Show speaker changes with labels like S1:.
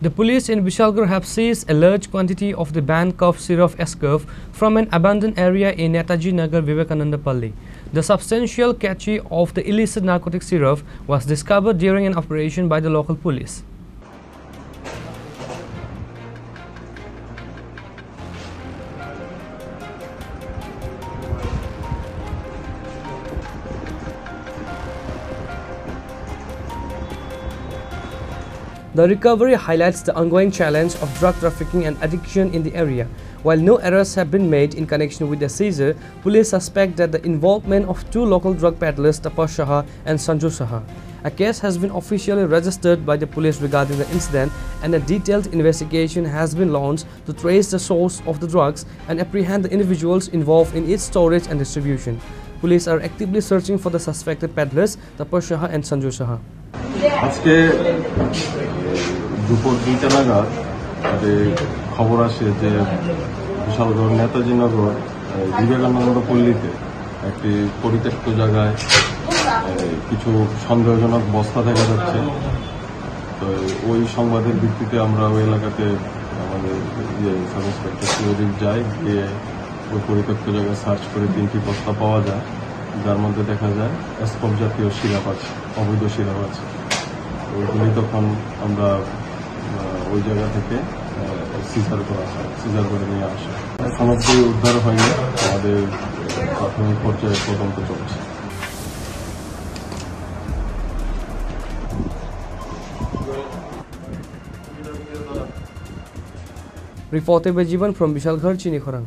S1: The police in Vishalgarh have seized a large quantity of the banned cough syrup Escurf from an abandoned area in Netaji Nagar, Vivekanandapalli. The substantial cache of the illicit narcotic syrup was discovered during an operation by the local police. The recovery highlights the ongoing challenge of drug trafficking and addiction in the area. While no arrests have been made in connection with the seizure, police suspect that the involvement of two local drug peddlers, Tapas Saha and Sanju Saha. A case has been officially registered by the police regarding the incident, and a detailed investigation has been launched to trace the source of the drugs and apprehend the individuals involved in its storage and distribution. Police are actively searching for the suspected peddlers, Tapas Saha and Sanju Saha.
S2: আজকে দুপুর 2টা নাগাদ খবর আসে যে বিশালগড় নেতাজি নগর বিবেকানন্দ পল্লীতে একটি পরিত্যক্ত জায়গায় কিছু সন্দেহজনক বস্তা দেখা যাচ্ছে। তো ওই সংবাদের ভিত্তিতে আমরা ওই এলাকাতে আমাদের সাব ইন্সপেক্টর সিওডি যাই, গিয়ে ওই পরিত্যক্ত জায়গায় সার্চ করে 3টি বস্তা পাওয়া যায়, যার মধ্যে দেখা যায় এসকপ জাতীয় সিরাপ আছে, অবৈধ সিরাপ আছে। ওইগুলি তখন আমরা ওই জায়গা থেকে সিজার করে নিয়ে আসা। এখন অব্দি উদ্ধার হয়নি, আমাদের প্রাথমিক পর্যায়ে তদন্ত চলছে।
S1: Reported by Jivan from Vishalgarh, Chini Khorang.